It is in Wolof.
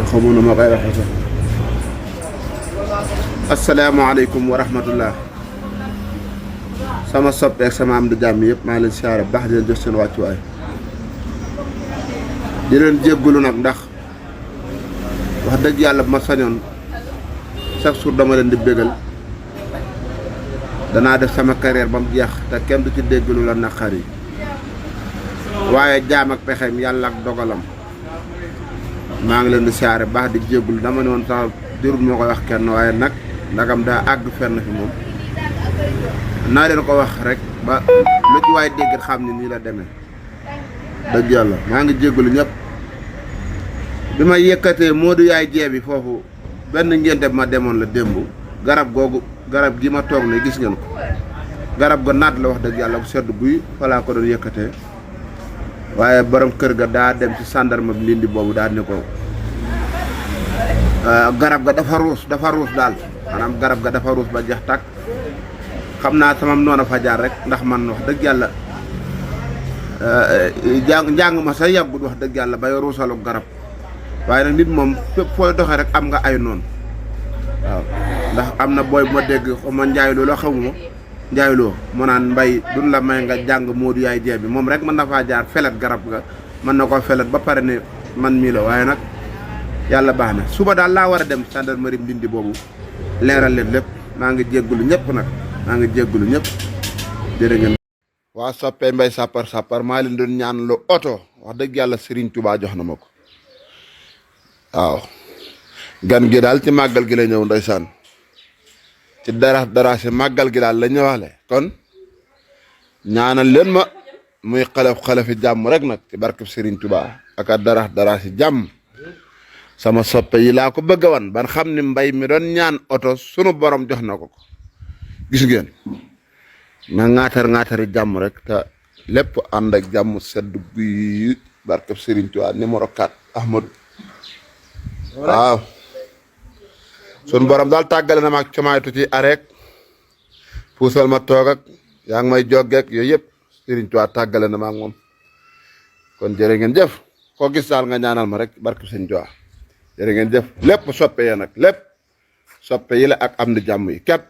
xamu na ma koy waxee sax. asalaamaaleykum wa rahmatullah. sama soppeek sama am di jàmm yëpp maa ngi leen siyaare baax di leen jox seen wàccuwaay. di leen jéggulu nag ndax wax dëgg yàlla bu ma sañoon chaque jour dama leen di bégal. danaa def sama carrière ba mu jeex te kenn du ci dégg lu la naqar yi waaye jaam ak pexeem yàlla ak dogalam maa ngi leen di siyaare baax di jéggul dama ne woon sax jërul moo koy wax kenn waaye nag ndagam daa àgg fenn fi moom naa leen ko wax rek ba lu ci waay dégg xam ni nii la demee dëgg yàlla maa ngi jéggulu ñëpp bi ma yëkkatee Modou yaay jeebi foofu benn ngénte bi ma demoon la démb garab gi ma toog ne gis ngeen ko garab ga naat la wax dëgg yàlla bu sedd guy fa laa ko doon yëkkatee waaye borom kër ga daa dem ci sàndarma bi lindi boobu daal ne ko garab ga dafa ruus daal maanaam garab ga dafa ruus ba jeex tàkk xam naa samam noonu fa jaar rek ndax man wax dëgg yàlla njàng ma sa yàggut wax dëgg yàlla bay ruusalu garab waaye nag nit moom fépp fooy doxee rek am nga ay noonu waaw ndax am na booy bu ma dégg xuma njaayloo la xamuma njaayloo mu naan mbay duñ la may nga jàng Modou yaay jeeb bi moom rek mën na faa jaar felet garab ga mën na ko felet ba pare ne man mii la waaye nag yàlla baax na suba daal laa war a dem gendarmerie Ndindi boobu leeral leen lépp maa ngi jéggulu ñëpp nag maa ngi jéggulu ñëpp jërë ngeen waa soppee mbay sàppar maa leen doon ñaan lu oto wax dëgg yàlla Serigne Touba jox na ma ko waaw gan gi daal ci màggal gi la ñëw ndeysaan ci dara si màggal gi daal la ñëwaale kon ñaanal leen ma muy xalafi jàmm rek nag ci barkeb Serigne Touba ak dara si jàmm sama soppe yi laa ko bëgg a wan ban xam ni mbay mi doon ñaan oto sunu borom jox na ko gis ngeen ma ŋaatari jàmm rek te lépp ànd ak jàmm sedd guy barkeb Serigne Touba numéro 4 Ahmadou waaw sun borom daal tàggale na ma ak comaytu ci arek puusal ma toog ak yaa ngi may joggeek yooyu yëpp Serigne Touba tàggale na ma ak moom kon jërë ngeen jëf koo gis daal nga ñaanal ma rek barke Serigne Touba jërë ngeen jëf lépp soppe ya nag lépp soppe yi la ak am di jàmm yi képp